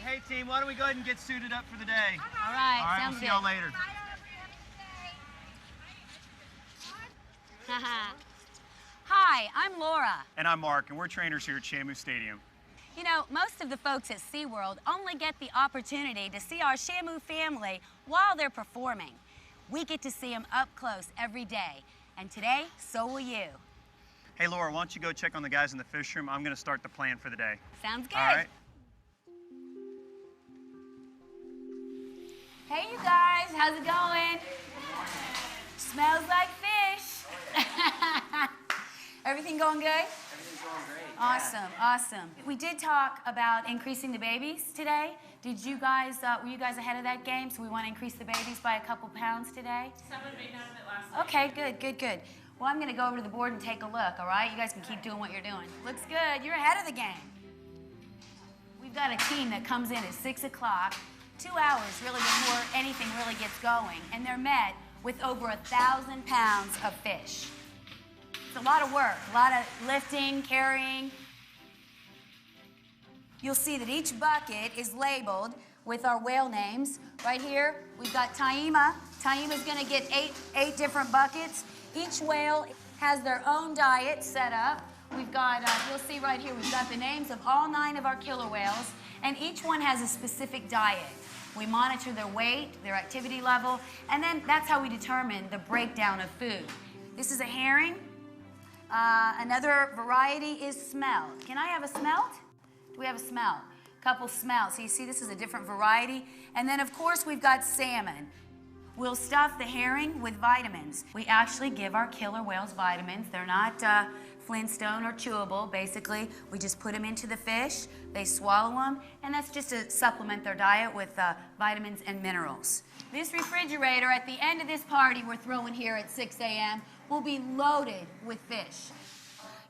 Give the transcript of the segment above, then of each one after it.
Hey team, why don't we go ahead and get suited up for the day? All right, All right, sounds we'll see y'all good. later. Hi, I'm Laura. And I'm Mark, and we're trainers here at Shamu Stadium. You know, most of the folks at SeaWorld only get the opportunity to see our Shamu family while they're performing. We get to see them up close every day, and today, so will you. Hey Laura, why don't you go check on the guys in the fish room? I'm gonna start the plan for the day. Sounds good. All right. Hey, you guys, how's it going? Smells like fish. Everything going good? Everything's going great. Awesome, awesome. We did talk about increasing the babies today. Did you guys, were you guys ahead of that game? So we want to increase the babies by a couple pounds today? Someone made note of it last night. Okay, good, good, good. Well, I'm gonna go over to the board and take a look, all right? You guys can keep doing what you're doing. Looks good, you're ahead of the game. We've got a team that comes in at 6 o'clock, 2 hours really before anything really gets going, and they're met with over 1,000 pounds of fish. It's a lot of work, a lot of lifting, carrying. You'll see that each bucket is labeled with our whale names. Right here, we've got Taima. Taima's gonna get eight different buckets. Each whale has their own diet set up. We've got, you'll see right here, we've got the names of all 9 of our killer whales, and each one has a specific diet. We monitor their weight, their activity level, and then that's how we determine the breakdown of food. This is a herring. Another variety is smelt. Can I have a smelt? Do we have a smelt? Couple smelts. So you see this is a different variety. And then of course we've got salmon. We'll stuff the herring with vitamins. We actually give our killer whales vitamins. They're not Flintstone or chewable. Basically, we just put them into the fish, they swallow them, and that's just to supplement their diet with vitamins and minerals. This refrigerator at the end of this party we're throwing here at 6 a.m. will be loaded with fish.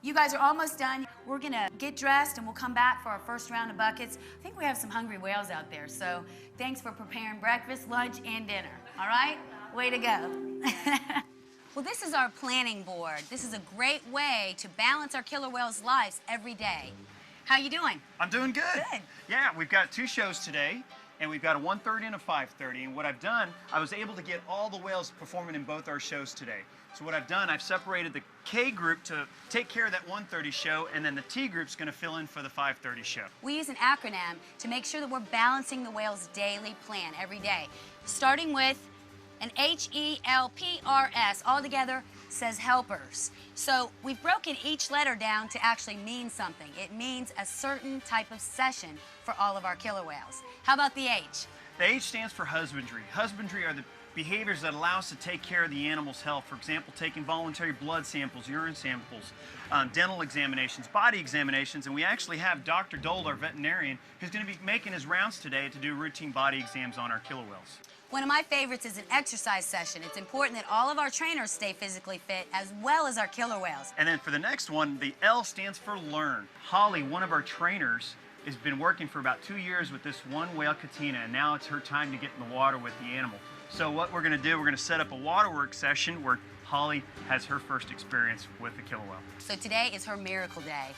You guys are almost done. We're gonna get dressed and we'll come back for our first round of buckets. I think we have some hungry whales out there, so thanks for preparing breakfast, lunch, and dinner. All right? Way to go. Well, this is our planning board. This is a great way to balance our killer whales' lives every day. How you doing? I'm doing good. Good. Yeah, we've got 2 shows today, and we've got a 1:30 and a 5:30. And what I've done, I was able to get all the whales performing in both our shows today. So what I've done, I've separated the K group to take care of that 1:30 show, and then the T group's gonna fill in for the 5:30 show. We use an acronym to make sure that we're balancing the whale's daily plan every day, starting with an HELPRS, all together says helpers. So we've broken each letter down to actually mean something. It means a certain type of session for all of our killer whales. How about the H? The H stands for husbandry. Husbandry are the behaviors that allow us to take care of the animal's health. For example, taking voluntary blood samples, urine samples, dental examinations, body examinations, and we actually have Dr. Dole, our veterinarian, who's going to be making his rounds today to do routine body exams on our killer whales. One of my favorites is an exercise session. It's important that all of our trainers stay physically fit as well as our killer whales. And then for the next one, the L stands for learn. Holly, one of our trainers, has been working for about 2 years with this one whale, Katina, and now it's her time to get in the water with the animal. So what we're gonna do, we're gonna set up a waterwork session where Holly has her first experience with the killer whale. So today is her miracle day.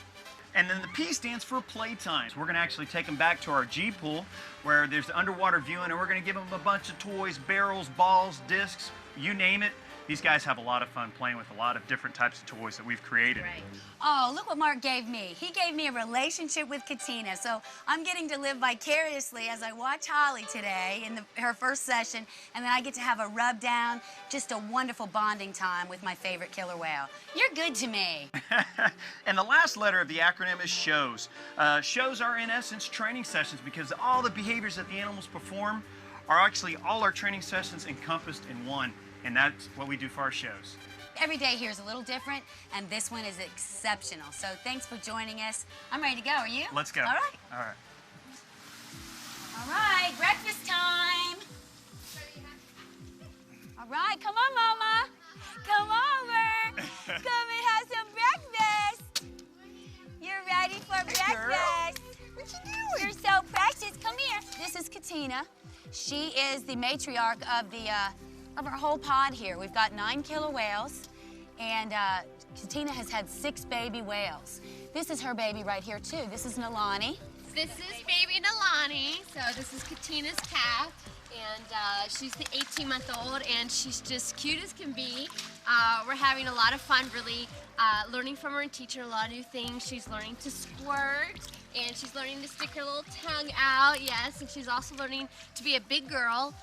And then the P stands for playtime. So we're gonna actually take them back to our G pool where there's underwater viewing, and we're gonna give them a bunch of toys, barrels, balls, discs, you name it. These guys have a lot of fun playing with a lot of different types of toys that we've created. Right. Oh, look what Mark gave me. He gave me a relationship with Katina, so I'm getting to live vicariously as I watch Holly today in her first session, and then I get to have a rub down, just a wonderful bonding time with my favorite killer whale. You're good to me. And the last letter of the acronym is shows. Shows are in essence training sessions because all the behaviors that the animals perform are actually all our training sessions encompassed in one. And that's what we do for our shows. Every day here is a little different, and this one is exceptional. So thanks for joining us. I'm ready to go. Are you? Let's go. All right. All right. All right, breakfast time. All right, come on, Mama. Come over. Come and have some breakfast. You're ready for breakfast. Girl. What you doing? You're so precious. Come here. This is Katina. She is the matriarch of our whole pod here. We've got 9 killer whales, and Katina has had 6 baby whales. This is her baby right here, too. This is Nalani. This is baby Nalani. So this is Katina's calf, and she's the 18-month-old, and she's just cute as can be. We're having a lot of fun really learning from her and teaching her a lot of new things. She's learning to squirt, and she's learning to stick her little tongue out, yes, and she's also learning to be a big girl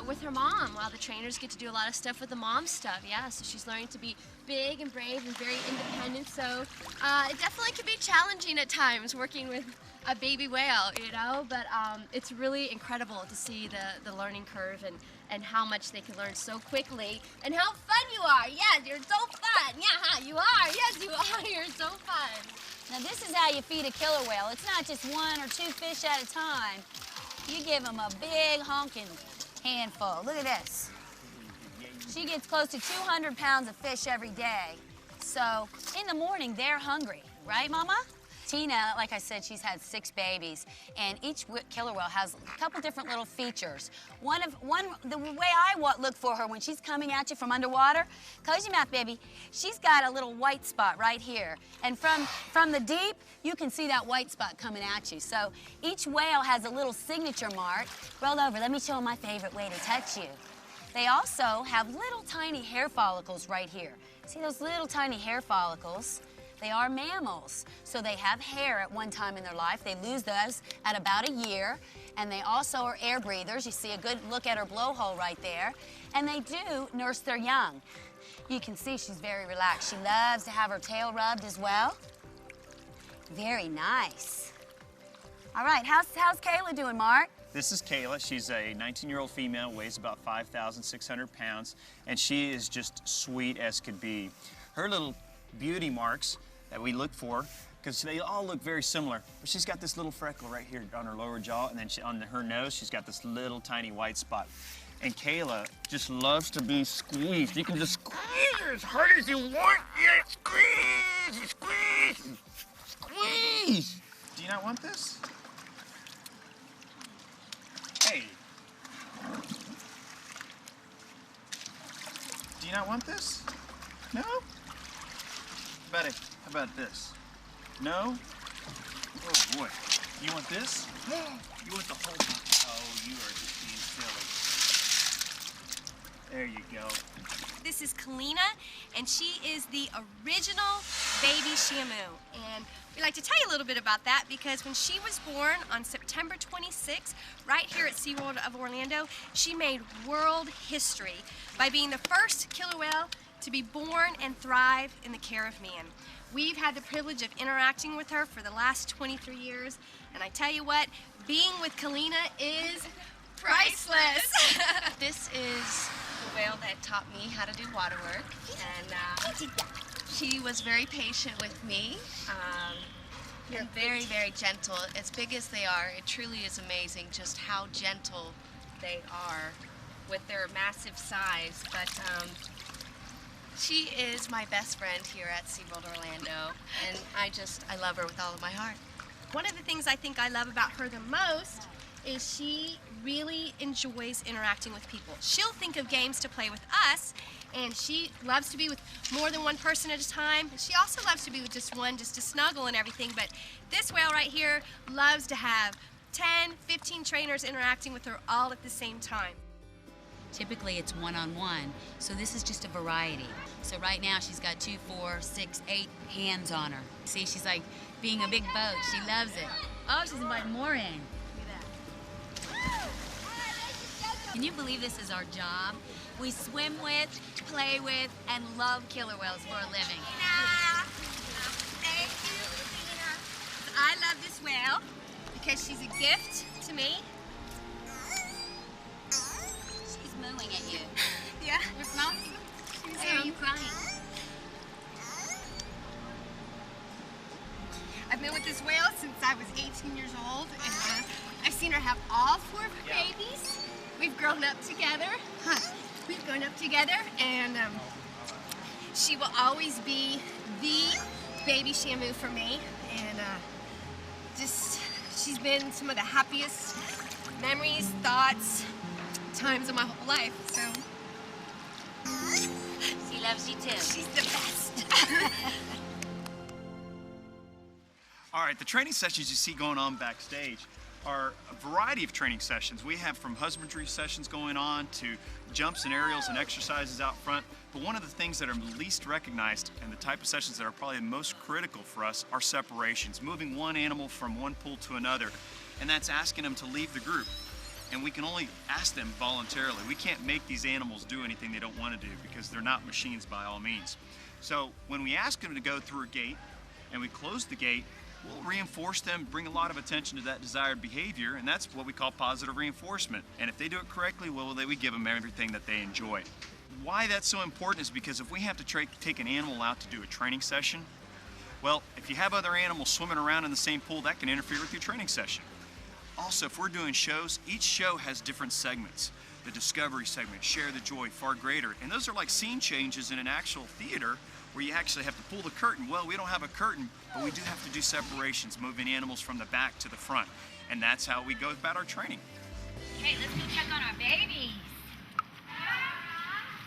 with her mom, while the trainers get to do a lot of stuff with the mom stuff, yeah, so she's learning to be big and brave and very independent, so it definitely can be challenging at times working with a baby whale, you know, but it's really incredible to see the learning curve and how much they can learn so quickly and how fun you are. Yes, you're so fun. Yeah, you are. Yes, you are. You're so fun. Now, this is how you feed a killer whale. It's not just 1 or 2 fish at a time. You give them a big honking handful. Look at this. She gets close to 200 pounds of fish every day. So in the morning, they're hungry, right, Mama? Tina, like I said, she's had 6 babies, and each killer whale has a couple different little features. The way I look for her when she's coming at you from underwater, close your mouth, baby. She's got a little white spot right here, and from the deep, you can see that white spot coming at you. So each whale has a little signature mark. Roll over. Let me show them my favorite way to touch you. They also have little tiny hair follicles right here. See those little tiny hair follicles? They are mammals, so they have hair at one time in their life. They lose those at about a year, and they also are air breathers. You see a good look at her blowhole right there, and they do nurse their young. You can see she's very relaxed. She loves to have her tail rubbed as well. Very nice. All right, how's Kayla doing, Mark? This is Kayla. She's a 19-year-old female, weighs about 5,600 pounds, and she is just sweet as could be. Her little beauty marks that we look for, because they all look very similar, but she's got this little freckle right here on her lower jaw, and then on her nose, she's got this little tiny white spot. And Kayla just loves to be squeezed. You can just squeeze her as hard as you want. Yeah, squeeze, squeeze, squeeze. Do you not want this? Hey. Do you not want this? No? How about this? No? Oh boy. You want this? You want the whole thing? Oh, you are just being silly. There you go. This is Kalina, and she is the original baby Shamu. And we'd like to tell you a little bit about that because when she was born on September 26th, right here at SeaWorld of Orlando, she made world history by being the first killer whale to be born and thrive in the care of man. We've had the privilege of interacting with her for the last 23 years, and I tell you what, being with Kalina is priceless. This is the whale that taught me how to do water work, and she was very patient with me, and very, very gentle. As big as they are, it truly is amazing just how gentle they are with their massive size, but she is my best friend here at SeaWorld Orlando, and I love her with all of my heart. One of the things I think I love about her the most is she really enjoys interacting with people. She'll think of games to play with us, and she loves to be with more than one person at a time. She also loves to be with just one, just to snuggle and everything, but this whale right here loves to have 10, 15 trainers interacting with her all at the same time. Typically it's one-on-one, so this is just a variety. So right now she's got 2, 4, 6, 8 hands on her. See, she's like being a big boat. She loves it. Oh, she's inviting more in. Can you believe this is our job? We swim with, play with, and love killer whales for a living. Thank you, Tina. I love this whale because she's a gift to me. She's mooing at you. Yeah. Where's Mommy? Why are you crying? I've been with this whale since I was 18 years old, and I've seen her have all 4 of her babies. We've grown up together. We've grown up together, and she will always be the baby Shamu for me. And she's been some of the happiest memories, thoughts, times of my whole life. So She loves you too. she's the best. All right, the training sessions you see going on backstage are a variety of training sessions. We have from husbandry sessions going on to jumps and aerials and exercises out front. But one of the things that are least recognized and the type of sessions that are probably the most critical for us are separations, moving one animal from one pool to another. And that's asking them to leave the group. And we can only ask them voluntarily. We can't make these animals do anything they don't want to do because they're not machines by all means. So when we ask them to go through a gate and we close the gate, we'll reinforce them, bring a lot of attention to that desired behavior, and that's what we call positive reinforcement. And if they do it correctly, well, we give them everything that they enjoy. Why that's so important is because if we have to take an animal out to do a training session, well, if you have other animals swimming around in the same pool, that can interfere with your training session. Also, if we're doing shows, each show has different segments. The discovery segment, share the joy, far greater, and those are like scene changes in an actual theater where you actually have to pull the curtain. Well, we don't have a curtain, but we do have to do separations, moving animals from the back to the front. And that's how we go about our training. Hey, let's go check on our babies.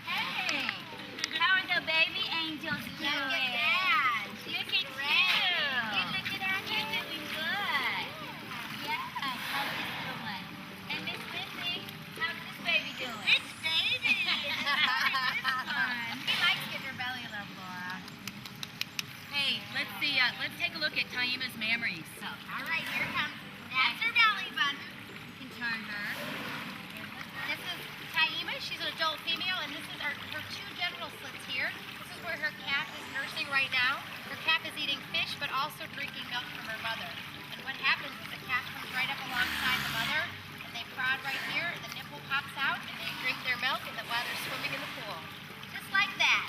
Hey, how are the baby angels doing? Look at that. Look at you. Look at that. You're doing good. Yeah, how's this little one? And Miss Missy, how's this baby doing? This baby is having this fun. He likes getting her belly a little more. Hey, let's see. Let's take a look at Taima's memories. So, All right, here comes. That's her belly button. you can turn her. This is Taima. She's an adult female, and this is her 2 genital slits here. This is where her calf is nursing right now. Her calf is eating fish, but also drinking milk from her mother. And what happens is the calf comes right up alongside the mother, and they prod right here, and the nipple pops out, and they drink their milk while they're swimming in the pool. Just like that.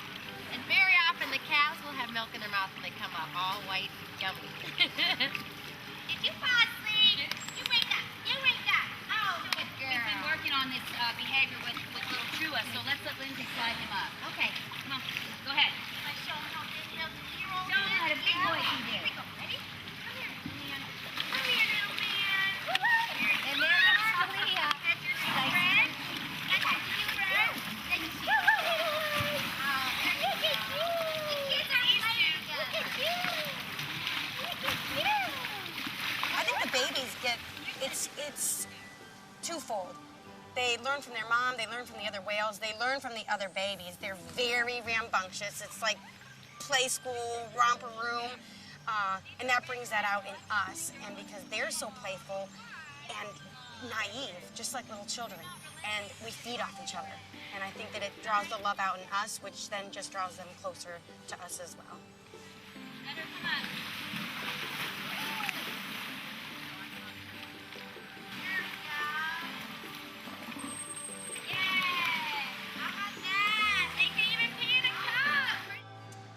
And very often the calves will have milk in their mouth when they come up, all white and yummy. Did you fall asleep? You wake up. You wake up. Oh, good girl. We've been working on this behavior with little Trua, so let's let Lindsay slide him up. Okay. Come on, go ahead. I show them how big the 2-year-old Show 'em how is. a big boy can do. Here we go. Ready? Come here, little man. Come here, little man. And there goes Talia. That's your new friend. That's your new friend. Then you see. Oh, there you go. The kids are playing together. Look at you. Look at you. I think the babies get, it's twofold. They learn from their mom, they learn from the other whales, they learn from the other babies. They're very rambunctious. It's like play school, romper room, and that brings that out in us. And because they're so playful and naive, just like little children, and we feed off each other. And I think that it draws the love out in us, which then just draws them closer to us as well. Let her come on.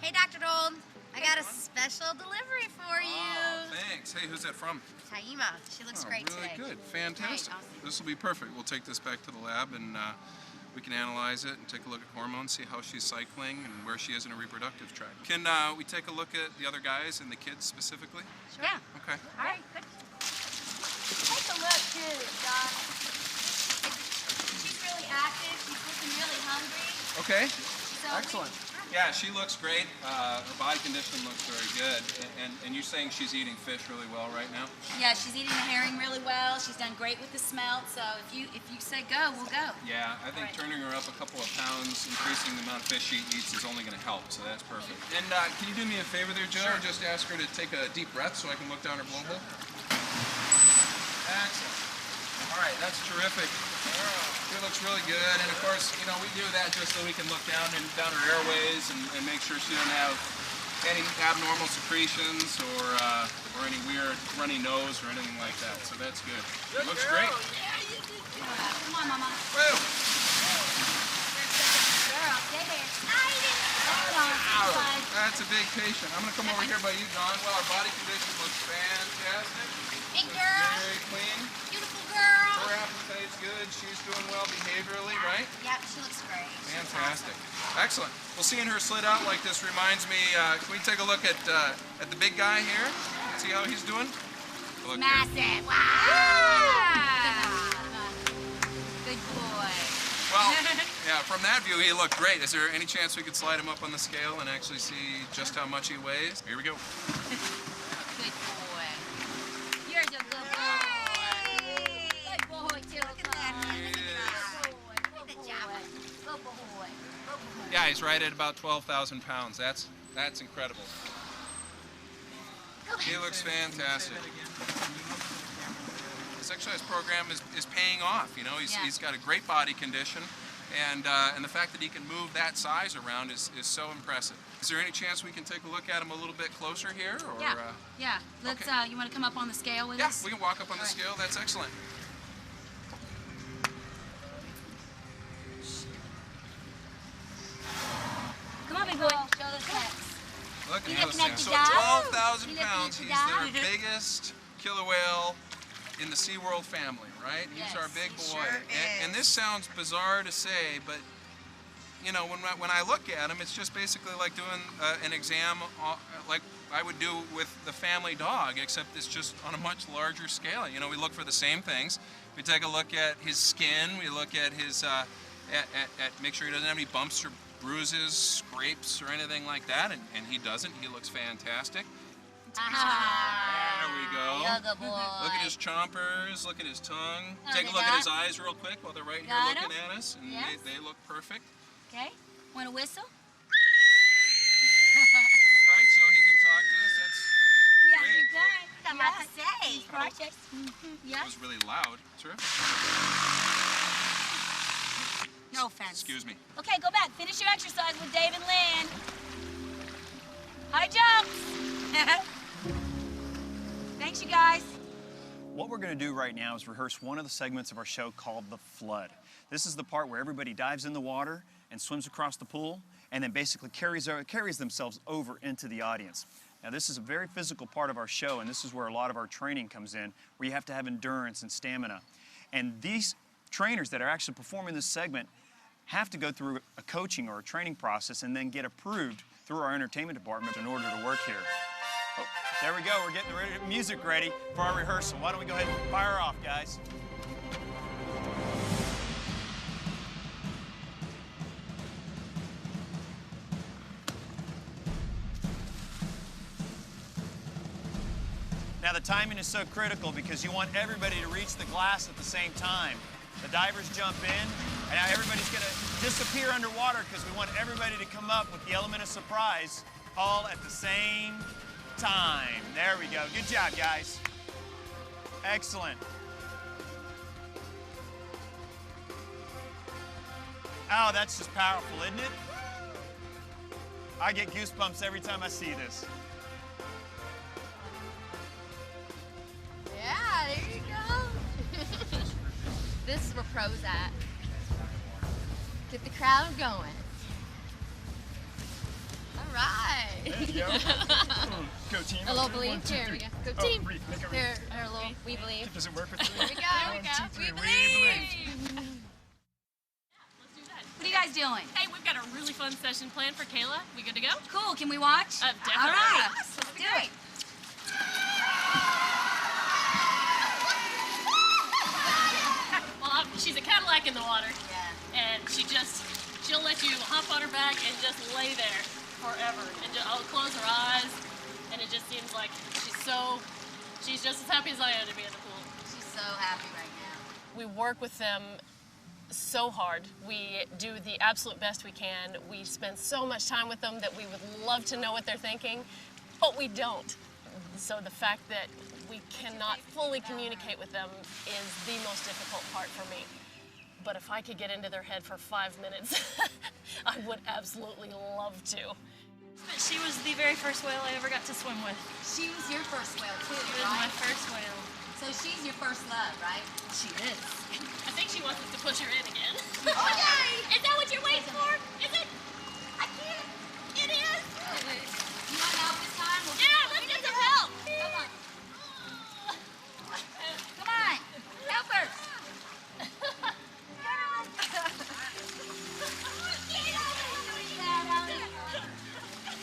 Hey, Dr. Dold, I got a special delivery for you. Oh, thanks. Hey, who's that from? Taima, she looks great really today. good. Fantastic. Right, awesome. This will be perfect. We'll take this back to the lab and we can analyze it and take a look at hormones, see how she's cycling and where she is in her reproductive tract. Can we take a look at the other guys and the kids specifically? Sure. Yeah. Okay. All right, good. Take a look too, Don. She's really active. She's looking really hungry. Okay. So Excellent. Yeah, she looks great. Her body condition looks very good. And you're saying she's eating fish really well right now? Yeah, she's eating the herring really well. She's done great with the smelt. So if you say go, we'll go. Yeah, I think turning her up a couple of pounds, increasing the amount of fish she eats is only going to help, so that's perfect. And can you do me a favor there, Joe? Sure. Just ask her to take a deep breath so I can look down her blowhole. Excellent. All right, that's terrific. It looks really good, and of course, you know, we do that just so we can look down her airways and make sure she doesn't have any abnormal secretions or any weird runny nose or anything like that. So that's good. It looks great. Yeah, you did. Come on, Mama. Woo! Girl, stay there. Hold on. That's a big patient. I'm going to come over here by you, Don. Well, our body condition looks fantastic. Big girl. Very clean. Beautiful girl. Her appetite's good. She's doing well behaviorally, right? Yep, she looks great. Fantastic. Excellent. Well, seeing her slid out like this reminds me, can we take a look at the big guy here? See how he's doing? Look here. Massive. Wow. Good boy. Well, yeah, from that view, he looked great. Is there any chance we could slide him up on the scale and actually see just how much he weighs? Here we go. Good boy. You're a good boy. Good boy, too. Look at that. Good job. Good boy. Yeah, he's right at about 12,000 pounds. That's incredible. He looks fantastic. This exercise program is paying off. You know, he's got a great body condition, and the fact that he can move that size around is so impressive. Is there any chance we can take a look at him a little bit closer here? Or, Yeah. Let's. Okay. You want to come up on the scale with Yeah, us? we can walk up on the scale. That's excellent. Come on, big boy. Show those pecs. Look You at looking those at things. the So dog? 12,000 You looking pounds. at He's the their dog? biggest killer whale in the SeaWorld family, right? Yes, He's our big he boy. sure And this sounds bizarre to say, but you know, when I look at him, it's just basically like doing an exam like I would do with the family dog, except it's just on a much larger scale. You know, we look for the same things. We take a look at his skin. We look at his, at make sure he doesn't have any bumps or bruises, scrapes, or anything like that, and he doesn't. He looks fantastic. There we go. You're a good boy. Look at his chompers, look at his tongue. Oh, Take a they look at got- his eyes real quick while they're right here Got looking 'em? at us, and Yes. they look perfect. Okay. Want to whistle? Right, so he can talk to us. Yeah, Great. you can. I'm about to say. Precious. That Yeah. was really loud. Terrific. No offense. Excuse me. Okay, go back. Finish your exercise with Dave and Lynn. High jumps. Thanks, you guys. What we're going to do right now is rehearse one of the segments of our show called The Flood. This is the part where everybody dives in the water and swims across the pool and then basically carries themselves over into the audience. Now, this is a very physical part of our show, and this is where a lot of our training comes in, where you have to have endurance and stamina. And these trainers that are actually performing this segment have to go through a coaching or a training process and then get approved through our entertainment department in order to work here. Oh, there we go. We're getting the music ready for our rehearsal. Why don't we go ahead and fire off, guys? Now, the timing is so critical because you want everybody to reach the glass at the same time. The divers jump in, and now everybody's going to disappear underwater because we want everybody to come up with the element of surprise all at the same time. There we go. Good job, guys. Excellent. Oh, that's just powerful, isn't it? I get goosebumps every time I see this. Yeah, there you go. This is where pros at. Get the crowd going. All right. There you go. Go team. A little One, believe. two, Here we three. go. Go Oh, team. breathe. Make a Here, a little. We believe. Does it work with three? Here we go. One, two, three. We We believe. What are you guys doing? Hey, we've got a really fun session planned for Kayla. We good to go? Cool. Can we watch? Definitely. All right. Yes, Let's do it. slack in the water. Yeah. And she'll let you hop on her back and just lay there forever. And I'll close her eyes, and it just seems like she's just as happy as I am to be in the pool. She's so happy right now. We work with them so hard. We do the absolute best we can. We spend so much time with them that we would love to know what they're thinking, but we don't. So the fact that we cannot fully communicate with them is the most difficult part for me. But if I could get into their head for 5 minutes, I would absolutely love to. She was the very first whale I ever got to swim with. She was your first whale too, She was my first whale. So she's your first love, right? She is. I think she wants us to push her in again. Okay. Is that what you're waiting for? Is it? I can't. It is. You want help this time? Yeah, let's get some help. Come on. Come on. Help her.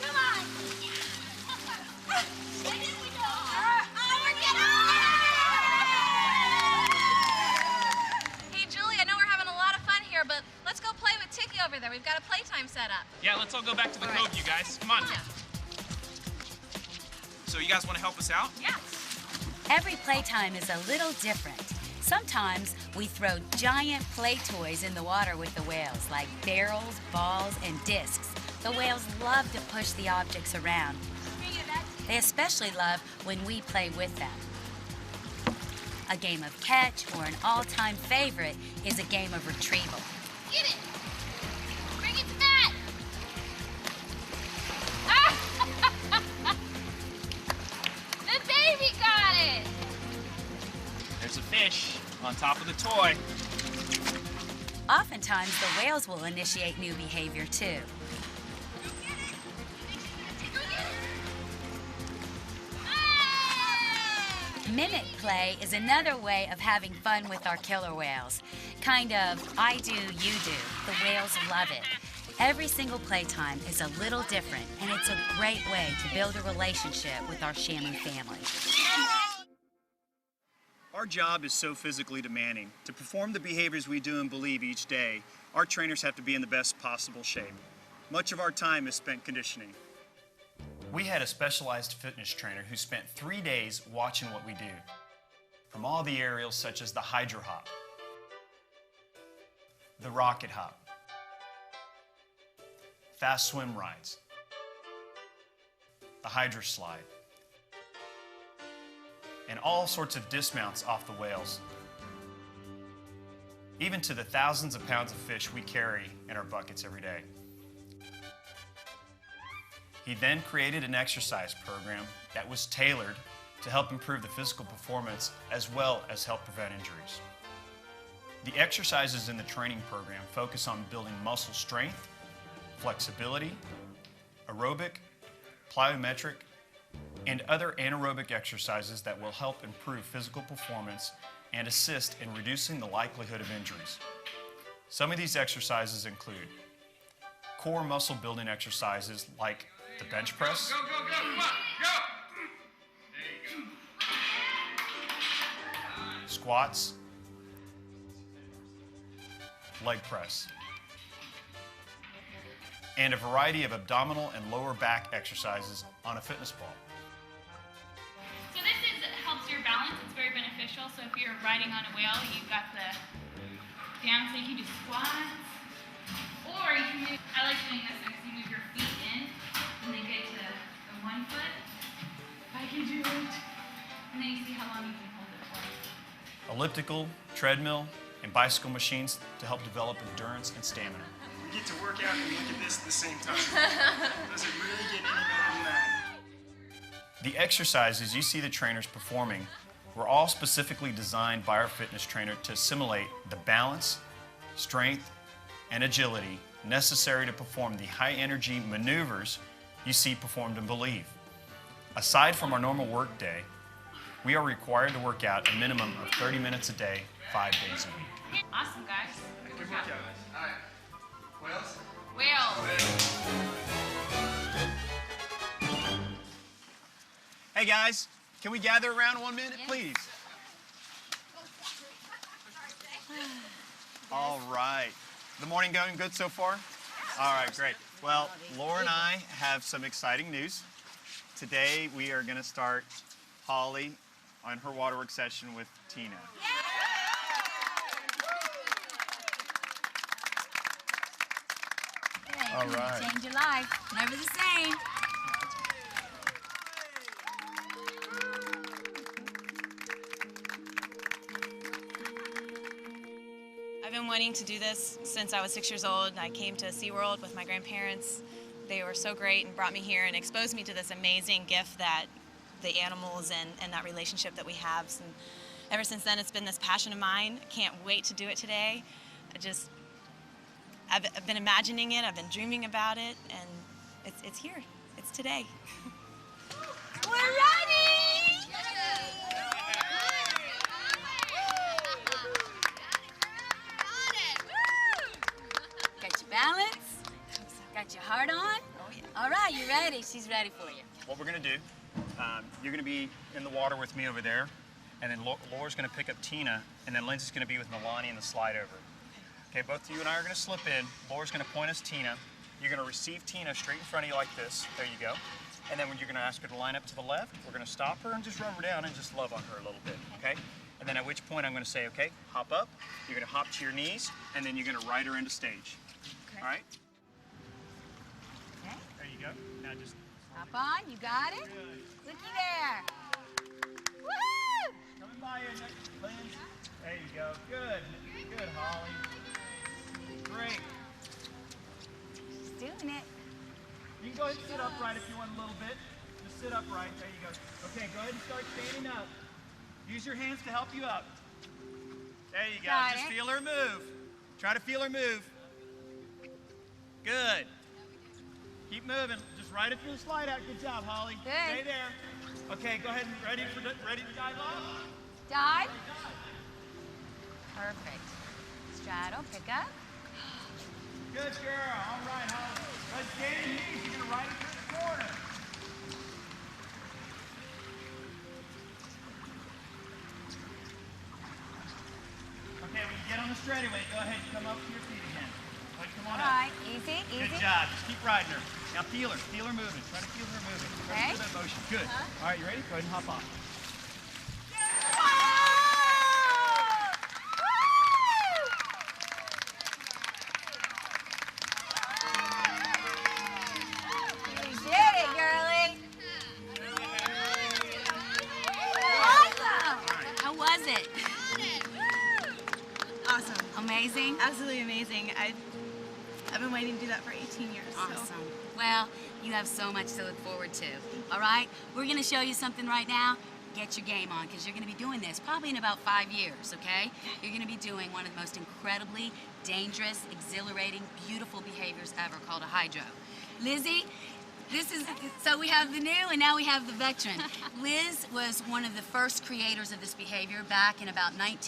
Come on. Hey, Julie, I know we're having a lot of fun here, but let's go play with Tiki over there. We've got a playtime set up. Yeah, let's all go back to the cove, you guys. Come on. So you guys want to help us out? Yes. Every playtime is a little different. Sometimes we throw giant play toys in the water with the whales, like barrels, balls, and discs. The whales love to push the objects around. They especially love when we play with them. A game of catch, or an all-time favorite, is a game of retrieval. Get it! Bring it to Matt! The baby got it! There's a fish on top of the toy. Oftentimes, the whales will initiate new behavior, too. Mimic play is another way of having fun with our killer whales. Kind of I do, you do. The whales love it. Every single playtime is a little different, and it's a great way to build a relationship with our Shamu family. Our job is so physically demanding. To perform the behaviors we do and believe each day, our trainers have to be in the best possible shape. Much of our time is spent conditioning. We had a specialized fitness trainer who spent 3 days watching what we do. From all the aerials such as the hydro hop, the rocket hop, fast swim rides, the hydro slide, and all sorts of dismounts off the whales, even to the thousands of pounds of fish we carry in our buckets every day. He then created an exercise program that was tailored to help improve the physical performance as well as help prevent injuries. The exercises in the training program focus on building muscle strength, flexibility, aerobic, plyometric, and other anaerobic exercises that will help improve physical performance and assist in reducing the likelihood of injuries. Some of these exercises include core muscle building exercises like the bench press, Go, come on, go! There you go. squats, leg press, and a variety of abdominal and lower back exercises on a fitness ball. So this helps your balance. It's very beneficial. So if you're riding on a whale, you've got the down, so you can do squats, or you can move. I like doing this because you move your feet in, and then get to the 1 foot. I can do it. And then you see how long you can hold it for. Elliptical, treadmill, and bicycle machines to help develop endurance and stamina. We get to work out and look at this at the same time. Does it really get any better than that? The exercises you see the trainers performing were all specifically designed by our fitness trainer to simulate the balance, strength, and agility necessary to perform the high-energy maneuvers you see performed in Believe. Aside from our normal work day, we are required to work out a minimum of 30 minutes a day, 5 days a week. Awesome, guys. Good workout. All right. Whales? Hey guys, can we gather around 1 minute, please? All right. The morning going good so far? All right, great. Well, Laura and I have some exciting news. Today we are going to start Holly on her waterwork session with Tina. All right. Change your life. Never the same. I've been wanting to do this since I was 6 years old. I came to SeaWorld with my grandparents. They were so great and brought me here and exposed me to this amazing gift that the animals and that relationship that we have. And ever since then, it's been this passion of mine. I can't wait to do it today. I've been imagining it, I've been dreaming about it, and it's here. It's today. We're ready! Got your balance? Got your heart on? Oh, yeah. All right, you ready? She's ready for you. What we're going to do, you're going to be in the water with me over there, and then Laura's going to pick up Tina, and then Lindsay's going to be with Milani in the slide over. Okay, both of you and I are going to slip in. Laura's going to point us Tina. You're going to receive Tina straight in front of you like this. There you go. And then when you're going to ask her to line up to the left, we're going to stop her and just rub her down and just love on her a little bit, okay? And then at which point I'm going to say, okay, hop up. You're going to hop to your knees, and then you're going to ride her into stage. Okay. All right? Okay. There you go. Now just Hop on, you got it? Looky there. Woo! coming by you, Lynn. There you go. Good. Good, Holly. Great. She's doing it. You can go ahead and sit upright if you want a little bit. Just sit upright. There you go. Okay, go ahead and start standing up. Use your hands to help you up. There you go. Got Just it. feel her move. Try to feel her move. Good. Keep moving. Just ride it through the slide out. Good job, Holly. Good. Stay there. Okay, go ahead and ready to dive off? Dive. Perfect. Straddle, pick up. Good girl. All right, Holly. Let's stay in knees. You're going to ride it through the corner. Okay, when you get on the straightaway, go ahead and come up to your feet again. Go ahead, come on All up. right, easy, easy. Good job. Just keep riding her. Now feel her moving. Try to feel her moving. Try to feel that motion. Good. All right, you ready? Go ahead and hop off. You did it, girlie. Awesome. How was it? Awesome. Amazing. Absolutely amazing. I've been waiting to do that for 18 years. So. Awesome. Well, you have so much to look forward to. All right? We're going to show you something right now. Get your game on, because you're going to be doing this probably in about 5 years, okay? You're going to be doing one of the most incredibly dangerous, exhilarating, beautiful behaviors ever called a hydro. Lizzie, so we have the new and now we have the veteran. Liz was one of the first creators of this behavior back in about 78?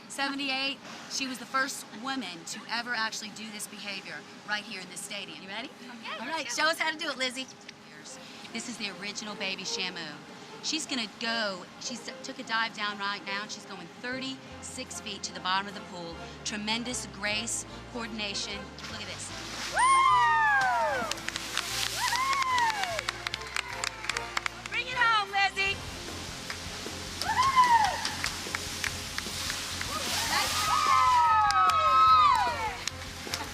78. She was the first woman to ever actually do this behavior right here in this stadium. You ready? Okay. All right, show us how to do it, Lizzie. This is the original baby Shamu. She's gonna go, she took a dive down right now, and she's going 36 feet to the bottom of the pool. Tremendous grace, coordination. Look at this. Woo! Woo! Bring it home, Lizzie. Woo!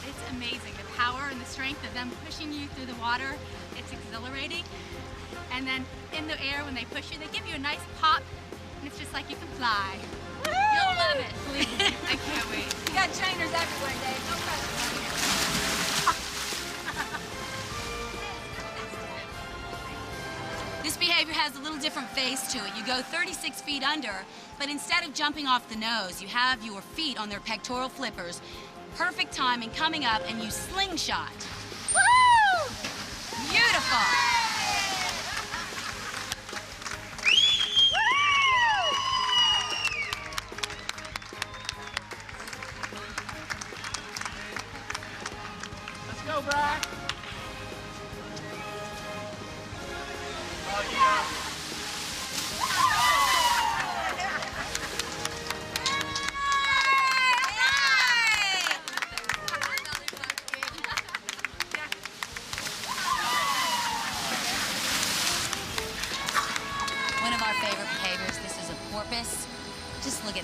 It's amazing, the power and the strength of them pushing you through the water. It's exhilarating. And then in the air, when they push you, they give you a nice pop, and it's just like you can fly. Woo! You'll love it, believe me. I can't wait. We got trainers everywhere, Dave. No pressure. This behavior has a little different face to it. You go 36 feet under, but instead of jumping off the nose, you have your feet on their pectoral flippers. Perfect timing coming up, and you slingshot. Woo! Beautiful. Let's go, Brad. Oh, yeah.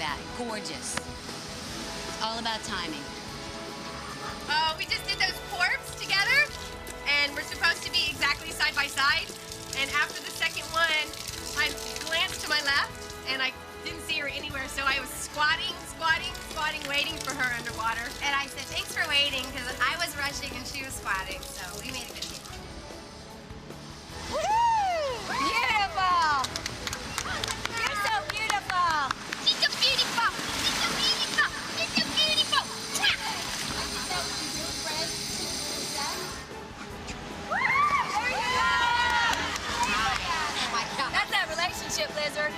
that. Gorgeous. It's all about timing. We just did those corpses together, and we're supposed to be exactly side by side. And after the second one, I glanced to my left, and I didn't see her anywhere, so I was squatting, waiting for her underwater. And I said, thanks for waiting, because I was rushing and she was squatting, so we made a good team. Woo! Beautiful! You're so beautiful! She's so beautiful! She's so beautiful! She's so beautiful! That's that relationship, Lizard.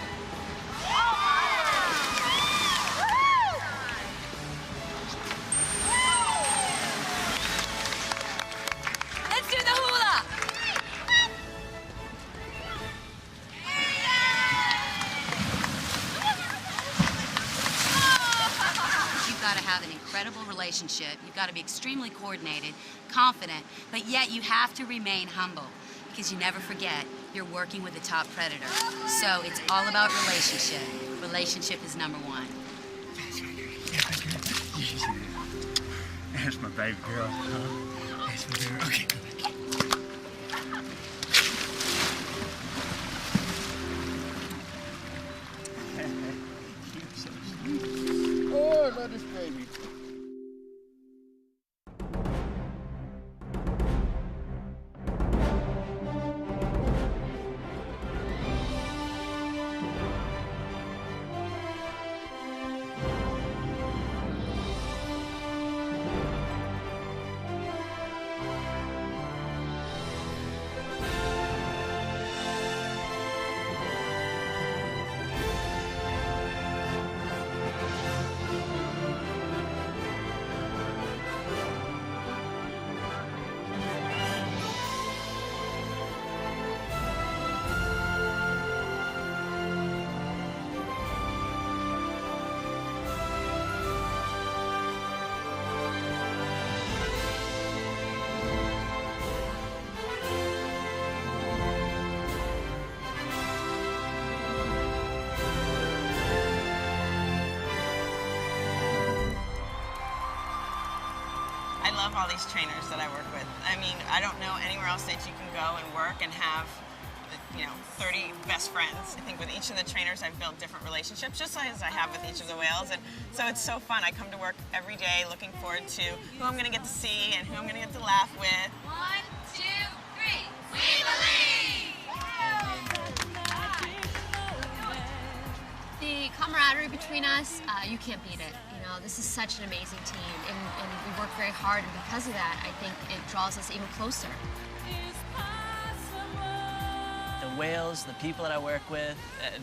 Let's do the hula. You've got to have an incredible relationship. You've got to be extremely coordinated, confident, but yet you have to remain humble because you never forget you're working with a top predator. So it's all about relationship. Relationship is number one. That's my baby girl, huh? That's my girl. Okay. You're so sweet. Oh, I love this baby. I love all these trainers that I work with. I mean, I don't know anywhere else that you can go and work and have, 30 best friends. I think with each of the trainers, I've built different relationships, just as I have with each of the whales. And so it's so fun. I come to work every day looking forward to who I'm going to get to see and who I'm going to get to laugh with. 1, 2, 3. We believe! The camaraderie between us, you can't beat it. This is such an amazing team, and we work very hard, and because of that, I think it draws us even closer. The whales, the people that I work with,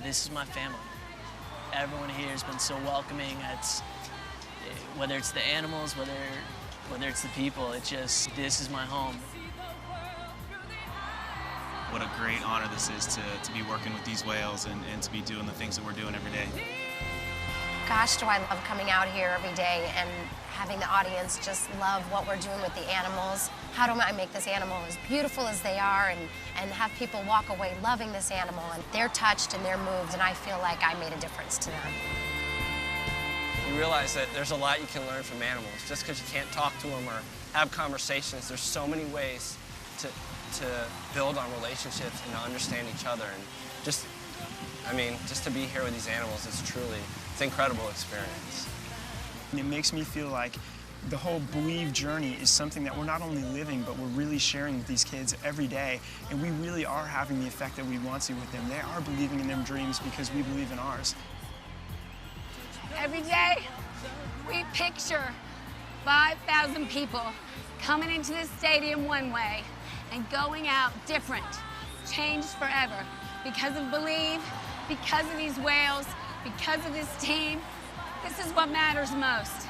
this is my family. Everyone here has been so welcoming. Whether it's the animals, whether it's the people, this is my home. What a great honor this is to be working with these whales and to be doing the things that we're doing every day. Gosh, do I love coming out here every day and having the audience just love what we're doing with the animals. How do I make this animal as beautiful as they are and have people walk away loving this animal, and they're touched and they're moved, and I feel like I made a difference to them. You realize that there's a lot you can learn from animals. Just because you can't talk to them or have conversations, there's so many ways to build on relationships and to understand each other. And just to be here with these animals, it's an incredible experience. And it makes me feel like the whole Believe journey is something that we're not only living, but we're really sharing with these kids every day. And we really are having the effect that we want to with them. They are believing in their dreams because we believe in ours. Every day, we picture 5,000 people coming into this stadium one way and going out different, changed forever. Because of Believe, because of these whales, because of this team, this is what matters most.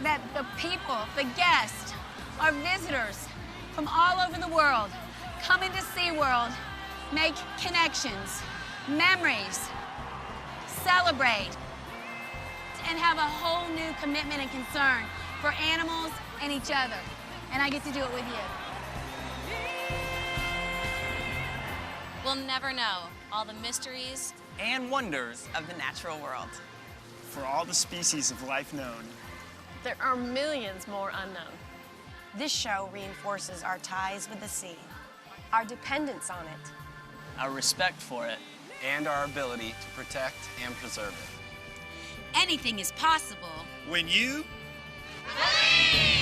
That the people, the guests, our visitors from all over the world come into SeaWorld, make connections, memories, celebrate, and have a whole new commitment and concern for animals and each other. And I get to do it with you. We'll never know all the mysteries and wonders of the natural world. for all the species of life known. There are millions more unknown. This show reinforces our ties with the sea, our dependence on it, our respect for it, and our ability to protect and preserve it. Anything is possible when you believe.